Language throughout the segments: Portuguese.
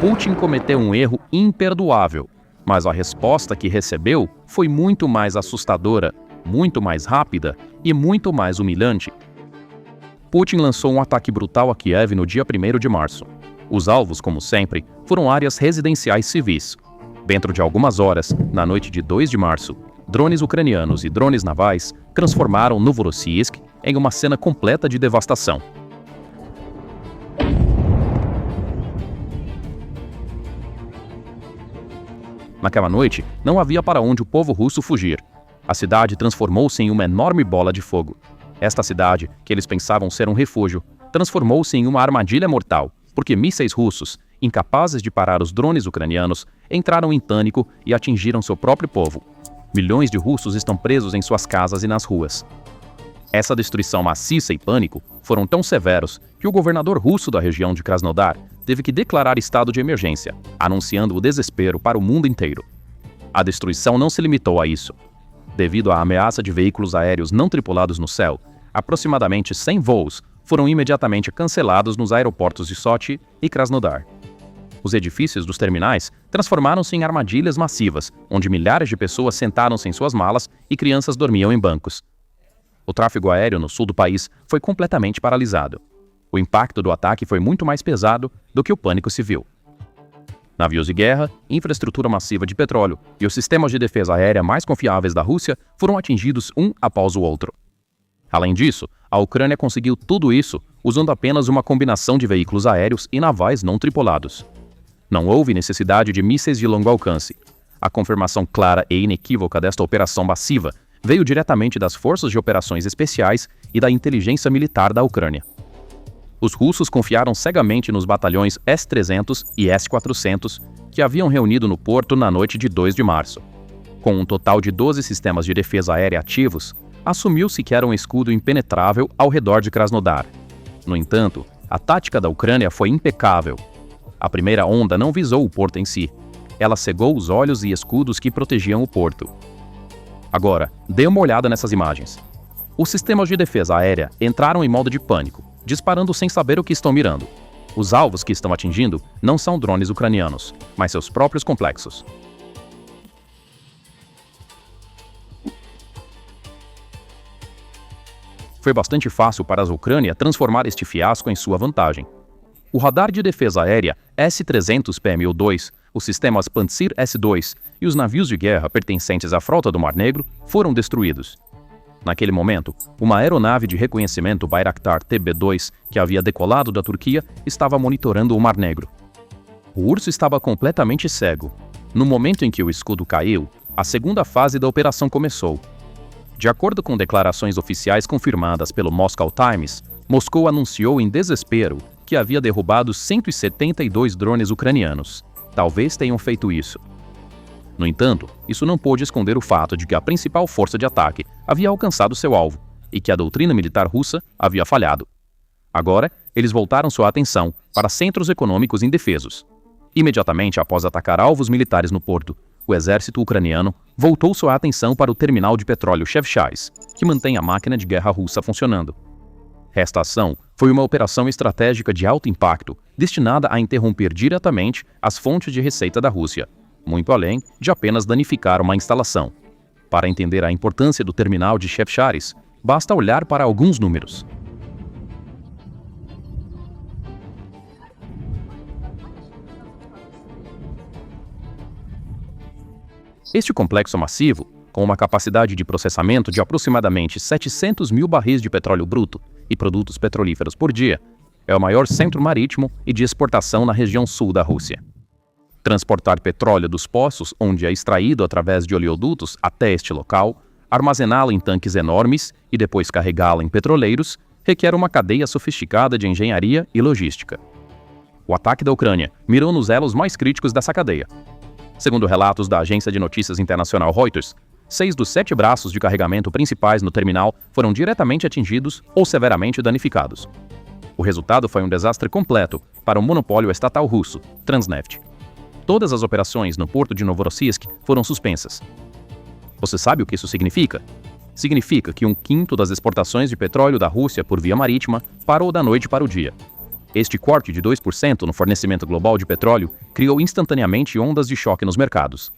Putin cometeu um erro imperdoável, mas a resposta que recebeu foi muito mais assustadora, muito mais rápida e muito mais humilhante. Putin lançou um ataque brutal a Kiev no dia 1º de março. Os alvos, como sempre, foram áreas residenciais civis. Dentro de algumas horas, na noite de 2 de março, drones ucranianos e drones navais transformaram Novorossiysk em uma cena completa de devastação. Naquela noite, não havia para onde o povo russo fugir. A cidade transformou-se em uma enorme bola de fogo. Esta cidade, que eles pensavam ser um refúgio, transformou-se em uma armadilha mortal, porque mísseis russos, incapazes de parar os drones ucranianos, entraram em pânico e atingiram seu próprio povo. Milhões de russos estão presos em suas casas e nas ruas. Essa destruição maciça e pânico foram tão severos que o governador russo da região de Krasnodar teve que declarar estado de emergência, anunciando o desespero para o mundo inteiro. A destruição não se limitou a isso. Devido à ameaça de veículos aéreos não tripulados no céu, aproximadamente 100 voos foram imediatamente cancelados nos aeroportos de Sochi e Krasnodar. Os edifícios dos terminais transformaram-se em armadilhas massivas, onde milhares de pessoas sentaram-se em suas malas e crianças dormiam em bancos. O tráfego aéreo no sul do país foi completamente paralisado. O impacto do ataque foi muito mais pesado do que o pânico civil. Navios de guerra, infraestrutura massiva de petróleo e os sistemas de defesa aérea mais confiáveis da Rússia foram atingidos um após o outro. Além disso, a Ucrânia conseguiu tudo isso usando apenas uma combinação de veículos aéreos e navais não tripulados. Não houve necessidade de mísseis de longo alcance. A confirmação clara e inequívoca desta operação massiva veio diretamente das Forças de Operações Especiais e da inteligência militar da Ucrânia. Os russos confiaram cegamente nos batalhões S-300 e S-400 que haviam reunido no porto na noite de 2 de março. Com um total de 12 sistemas de defesa aérea ativos, assumiu-se que era um escudo impenetrável ao redor de Krasnodar. No entanto, a tática da Ucrânia foi impecável. A primeira onda não visou o porto em si. Ela cegou os olhos e escudos que protegiam o porto. Agora, dê uma olhada nessas imagens. Os sistemas de defesa aérea entraram em modo de pânico, disparando sem saber o que estão mirando. Os alvos que estão atingindo não são drones ucranianos, mas seus próprios complexos. Foi bastante fácil para a Ucrânia transformar este fiasco em sua vantagem. O radar de defesa aérea S-300 PMU-2, os sistemas Pantsir S-2 e os navios de guerra pertencentes à frota do Mar Negro foram destruídos. Naquele momento, uma aeronave de reconhecimento Bayraktar TB2, que havia decolado da Turquia, estava monitorando o Mar Negro. O urso estava completamente cego. No momento em que o escudo caiu, a segunda fase da operação começou. De acordo com declarações oficiais confirmadas pelo Moscow Times, Moscou anunciou em desespero que havia derrubado 172 drones ucranianos. Talvez tenham feito isso. No entanto, isso não pôde esconder o fato de que a principal força de ataque havia alcançado seu alvo e que a doutrina militar russa havia falhado. Agora, eles voltaram sua atenção para centros econômicos indefesos. Imediatamente após atacar alvos militares no porto, o exército ucraniano voltou sua atenção para o terminal de petróleo Chevchais, que mantém a máquina de guerra russa funcionando. Esta ação foi uma operação estratégica de alto impacto, destinada a interromper diretamente as fontes de receita da Rússia, muito além de apenas danificar uma instalação. Para entender a importância do terminal de Chevchais, basta olhar para alguns números. Este complexo massivo, com uma capacidade de processamento de aproximadamente 700 mil barris de petróleo bruto e produtos petrolíferos por dia, é o maior centro marítimo e de exportação na região sul da Rússia. Transportar petróleo dos poços onde é extraído através de oleodutos até este local, armazená-lo em tanques enormes e depois carregá-lo em petroleiros, requer uma cadeia sofisticada de engenharia e logística. O ataque da Ucrânia mirou nos elos mais críticos dessa cadeia. Segundo relatos da agência de notícias internacional Reuters, 6 dos 7 braços de carregamento principais no terminal foram diretamente atingidos ou severamente danificados. O resultado foi um desastre completo para o monopólio estatal russo, Transneft. Todas as operações no porto de Novorossiysk foram suspensas. Você sabe o que isso significa? Significa que 1/5 das exportações de petróleo da Rússia por via marítima parou da noite para o dia. Este corte de 2% no fornecimento global de petróleo criou instantaneamente ondas de choque nos mercados.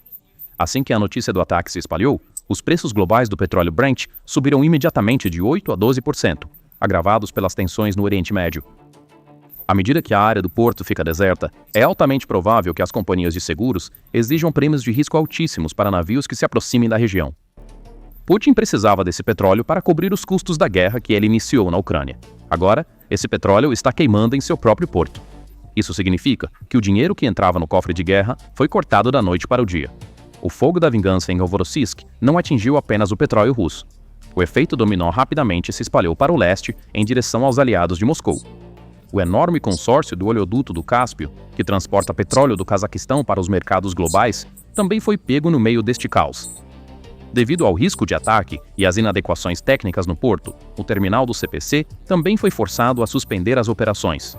Assim que a notícia do ataque se espalhou, os preços globais do petróleo Brent subiram imediatamente de 8% a 12%, agravados pelas tensões no Oriente Médio. À medida que a área do porto fica deserta, é altamente provável que as companhias de seguros exijam prêmios de risco altíssimos para navios que se aproximem da região. Putin precisava desse petróleo para cobrir os custos da guerra que ele iniciou na Ucrânia. Agora, esse petróleo está queimando em seu próprio porto. Isso significa que o dinheiro que entrava no cofre de guerra foi cortado da noite para o dia. O fogo da vingança em Novorossiysk não atingiu apenas o petróleo russo. O efeito dominó rapidamente se espalhou para o leste, em direção aos aliados de Moscou. O enorme consórcio do oleoduto do Cáspio, que transporta petróleo do Cazaquistão para os mercados globais, também foi pego no meio deste caos. Devido ao risco de ataque e às inadequações técnicas no porto, o terminal do CPC também foi forçado a suspender as operações.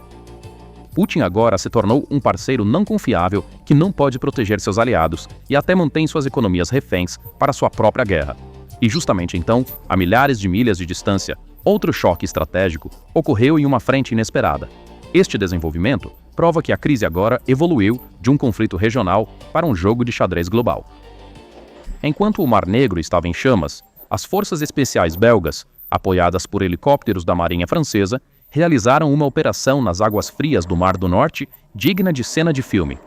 Putin agora se tornou um parceiro não confiável que não pode proteger seus aliados e até mantém suas economias reféns para sua própria guerra. E justamente então, a milhares de milhas de distância, outro choque estratégico ocorreu em uma frente inesperada. Este desenvolvimento prova que a crise agora evoluiu de um conflito regional para um jogo de xadrez global. Enquanto o Mar Negro estava em chamas, as forças especiais belgas, apoiadas por helicópteros da Marinha Francesa, realizaram uma operação nas águas frias do Mar do Norte digna de cena de filme.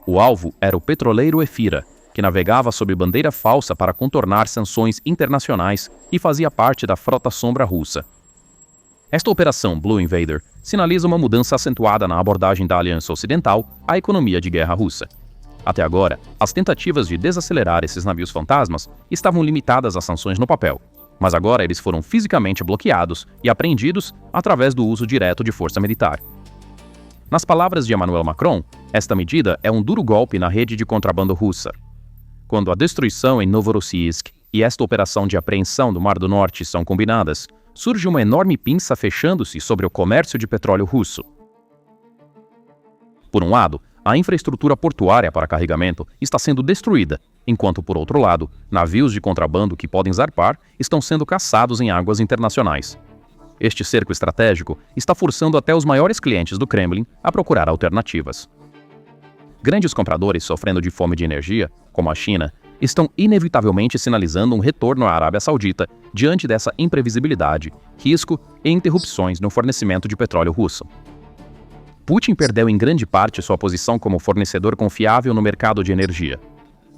O alvo era o petroleiro Efira, que navegava sob bandeira falsa para contornar sanções internacionais e fazia parte da frota sombra russa. Esta operação Blue Invader sinaliza uma mudança acentuada na abordagem da Aliança Ocidental à economia de guerra russa. Até agora, as tentativas de desacelerar esses navios fantasmas estavam limitadas às sanções no papel, mas agora eles foram fisicamente bloqueados e apreendidos através do uso direto de força militar. Nas palavras de Emmanuel Macron, esta medida é um duro golpe na rede de contrabando russa. Quando a destruição em Novorossiysk e esta operação de apreensão do Mar do Norte são combinadas, surge uma enorme pinça fechando-se sobre o comércio de petróleo russo. Por um lado, a infraestrutura portuária para carregamento está sendo destruída, enquanto, por outro lado, navios de contrabando que podem zarpar estão sendo caçados em águas internacionais. Este cerco estratégico está forçando até os maiores clientes do Kremlin a procurar alternativas. Grandes compradores sofrendo de fome de energia, como a China, estão inevitavelmente sinalizando um retorno à Arábia Saudita diante dessa imprevisibilidade, risco e interrupções no fornecimento de petróleo russo. Putin perdeu em grande parte sua posição como fornecedor confiável no mercado de energia.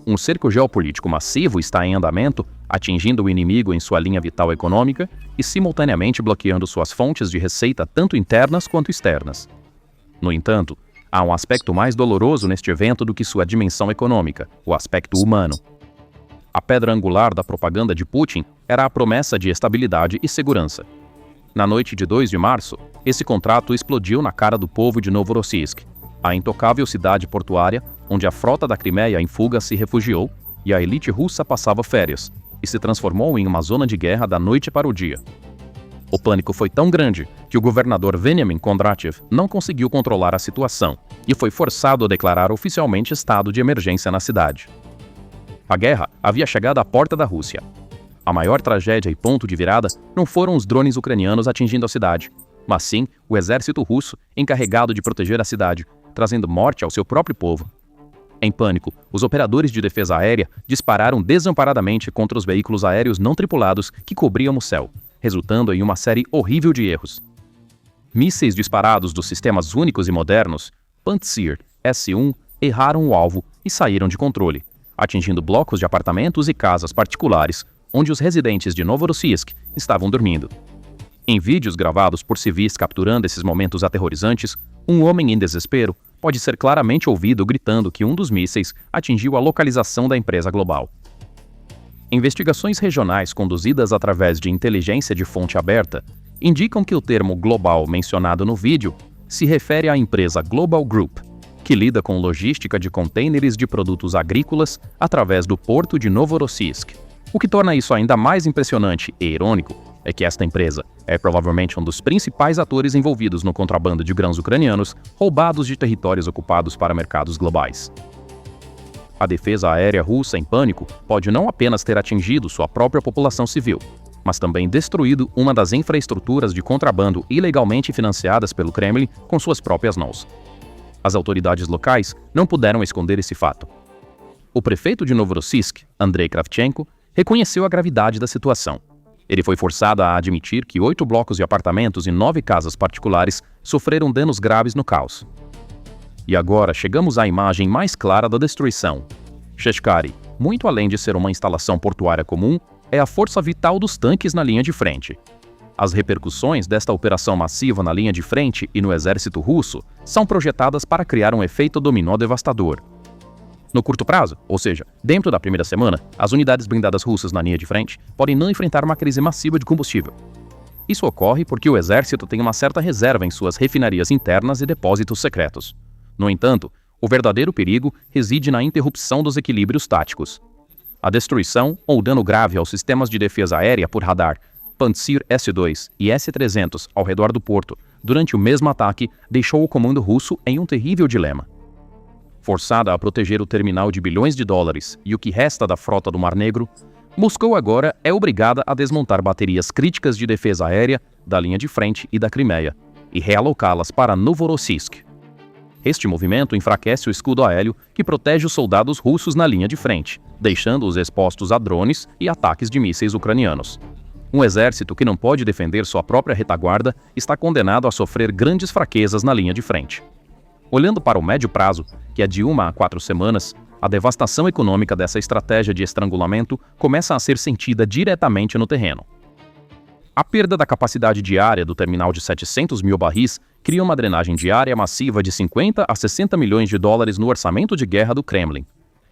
Um cerco geopolítico massivo está em andamento, atingindo o inimigo em sua linha vital econômica e simultaneamente bloqueando suas fontes de receita tanto internas quanto externas. No entanto, há um aspecto mais doloroso neste evento do que sua dimensão econômica, o aspecto humano. A pedra angular da propaganda de Putin era a promessa de estabilidade e segurança. Na noite de 2 de março, esse contrato explodiu na cara do povo de Novorossiysk, a intocável cidade portuária onde a frota da Crimeia em fuga se refugiou e a elite russa passava férias, e se transformou em uma zona de guerra da noite para o dia. O pânico foi tão grande que o governador Veniamin Kondratiev não conseguiu controlar a situação e foi forçado a declarar oficialmente estado de emergência na cidade. A guerra havia chegado à porta da Rússia. A maior tragédia e ponto de virada não foram os drones ucranianos atingindo a cidade, mas sim o exército russo encarregado de proteger a cidade, trazendo morte ao seu próprio povo. Em pânico, os operadores de defesa aérea dispararam desamparadamente contra os veículos aéreos não tripulados que cobriam o céu, resultando em uma série horrível de erros. Mísseis disparados dos sistemas únicos e modernos, Pantsir S-1, erraram o alvo e saíram de controle, atingindo blocos de apartamentos e casas particulares, onde os residentes de Novorossiysk estavam dormindo. Em vídeos gravados por civis capturando esses momentos aterrorizantes, um homem em desespero pode ser claramente ouvido gritando que um dos mísseis atingiu a localização da empresa global. Investigações regionais conduzidas através de inteligência de fonte aberta indicam que o termo global mencionado no vídeo se refere à empresa Global Group, que lida com logística de contêineres de produtos agrícolas através do porto de Novorossiysk. O que torna isso ainda mais impressionante e irônico é que esta empresa é provavelmente um dos principais atores envolvidos no contrabando de grãos ucranianos roubados de territórios ocupados para mercados globais. A defesa aérea russa em pânico pode não apenas ter atingido sua própria população civil, mas também destruído uma das infraestruturas de contrabando ilegalmente financiadas pelo Kremlin com suas próprias mãos. As autoridades locais não puderam esconder esse fato. O prefeito de Novorossiysk, Andrei Kravchenko, reconheceu a gravidade da situação. Ele foi forçado a admitir que 8 blocos de apartamentos e 9 casas particulares sofreram danos graves no caos. E agora chegamos à imagem mais clara da destruição. Sheshkari, muito além de ser uma instalação portuária comum, é a força vital dos tanques na linha de frente. As repercussões desta operação massiva na linha de frente e no exército russo são projetadas para criar um efeito dominó devastador. No curto prazo, ou seja, dentro da primeira semana, as unidades blindadas russas na linha de frente podem não enfrentar uma crise massiva de combustível. Isso ocorre porque o exército tem uma certa reserva em suas refinarias internas e depósitos secretos. No entanto, o verdadeiro perigo reside na interrupção dos equilíbrios táticos. A destruição ou dano grave aos sistemas de defesa aérea por radar Pantsir S-2 e S-300 ao redor do porto durante o mesmo ataque deixou o comando russo em um terrível dilema. Forçada a proteger o terminal de bilhões de dólares e o que resta da frota do Mar Negro, Moscou agora é obrigada a desmontar baterias críticas de defesa aérea da linha de frente e da Crimeia e realocá-las para Novorossiysk. Este movimento enfraquece o escudo aéreo que protege os soldados russos na linha de frente, deixando-os expostos a drones e ataques de mísseis ucranianos. Um exército que não pode defender sua própria retaguarda está condenado a sofrer grandes fraquezas na linha de frente. Olhando para o médio prazo, que é de 1 a 4 semanas, a devastação econômica dessa estratégia de estrangulamento começa a ser sentida diretamente no terreno. A perda da capacidade diária do terminal de 700 mil barris cria uma drenagem diária massiva de 50 a 60 milhões de dólares no orçamento de guerra do Kremlin.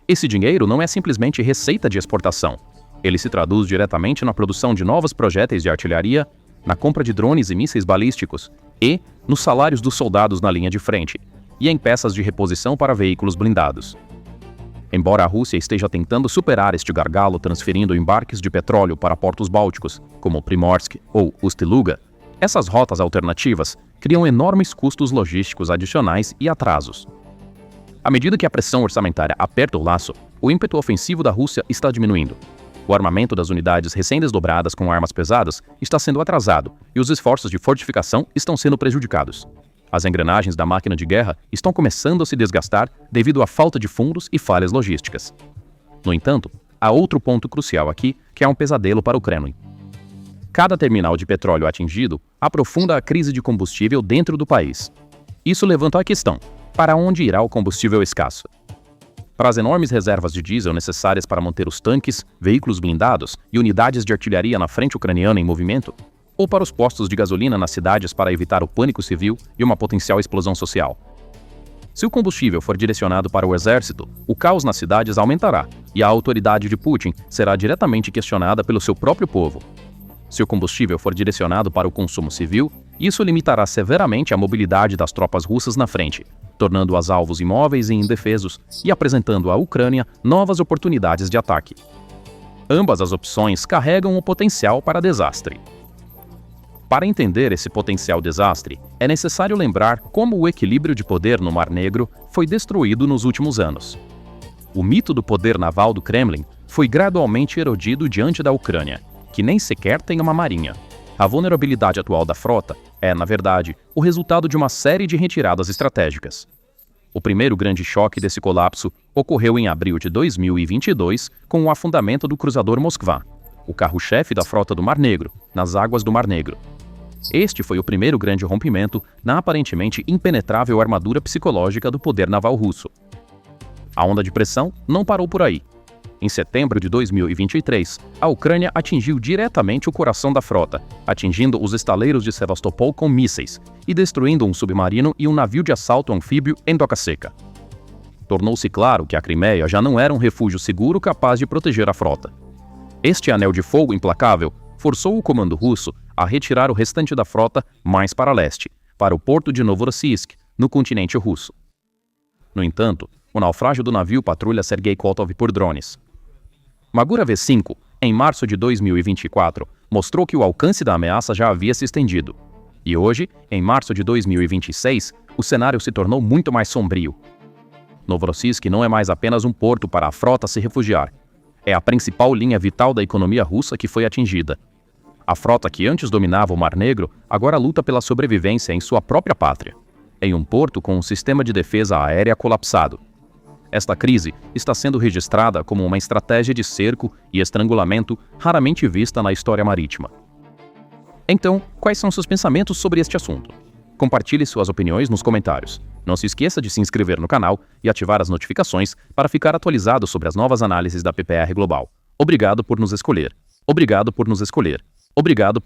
Esse dinheiro não é simplesmente receita de exportação. Ele se traduz diretamente na produção de novos projéteis de artilharia, na compra de drones e mísseis balísticos e nos salários dos soldados na linha de frente, e em peças de reposição para veículos blindados. Embora a Rússia esteja tentando superar este gargalo transferindo embarques de petróleo para portos bálticos, como Primorsk ou Ust-Luga, essas rotas alternativas criam enormes custos logísticos adicionais e atrasos. À medida que a pressão orçamentária aperta o laço, o ímpeto ofensivo da Rússia está diminuindo. O armamento das unidades recém-desdobradas com armas pesadas está sendo atrasado e os esforços de fortificação estão sendo prejudicados. As engrenagens da máquina de guerra estão começando a se desgastar devido à falta de fundos e falhas logísticas. No entanto, há outro ponto crucial aqui que é um pesadelo para o Kremlin. Cada terminal de petróleo atingido aprofunda a crise de combustível dentro do país. Isso levanta a questão: para onde irá o combustível escasso? Para as enormes reservas de diesel necessárias para manter os tanques, veículos blindados e unidades de artilharia na frente ucraniana em movimento? Ou para os postos de gasolina nas cidades para evitar o pânico civil e uma potencial explosão social? Se o combustível for direcionado para o exército, o caos nas cidades aumentará e a autoridade de Putin será diretamente questionada pelo seu próprio povo. Se o combustível for direcionado para o consumo civil, isso limitará severamente a mobilidade das tropas russas na frente, tornando-as alvos imóveis e indefesos e apresentando à Ucrânia novas oportunidades de ataque. Ambas as opções carregam o potencial para desastre. Para entender esse potencial desastre, é necessário lembrar como o equilíbrio de poder no Mar Negro foi destruído nos últimos anos. O mito do poder naval do Kremlin foi gradualmente erodido diante da Ucrânia, que nem sequer tem uma marinha. A vulnerabilidade atual da frota é, na verdade, o resultado de uma série de retiradas estratégicas. O primeiro grande choque desse colapso ocorreu em abril de 2022 com o afundamento do cruzador Moskva, o carro-chefe da frota do Mar Negro, nas águas do Mar Negro. Este foi o primeiro grande rompimento na aparentemente impenetrável armadura psicológica do poder naval russo. A onda de pressão não parou por aí. Em setembro de 2023, a Ucrânia atingiu diretamente o coração da frota, atingindo os estaleiros de Sevastopol com mísseis e destruindo um submarino e um navio de assalto anfíbio em Doca Seca. Tornou-se claro que a Crimeia já não era um refúgio seguro capaz de proteger a frota. Este anel de fogo implacável forçou o comando russo a retirar o restante da frota mais para leste, para o porto de Novorossiysk, no continente russo. No entanto, o naufrágio do navio patrulha Sergei Kotov por drones. Magura V5, em março de 2024, mostrou que o alcance da ameaça já havia se estendido. E hoje, em março de 2026, o cenário se tornou muito mais sombrio. Novorossiysk não é mais apenas um porto para a frota se refugiar. É a principal linha vital da economia russa que foi atingida. A frota que antes dominava o Mar Negro agora luta pela sobrevivência em sua própria pátria, em um porto com um sistema de defesa aérea colapsado. Esta crise está sendo registrada como uma estratégia de cerco e estrangulamento raramente vista na história marítima. Então, quais são seus pensamentos sobre este assunto? Compartilhe suas opiniões nos comentários. Não se esqueça de se inscrever no canal e ativar as notificações para ficar atualizado sobre as novas análises da PPR Global. Obrigado por nos escolher. Obrigado por nos escolher. Obrigado por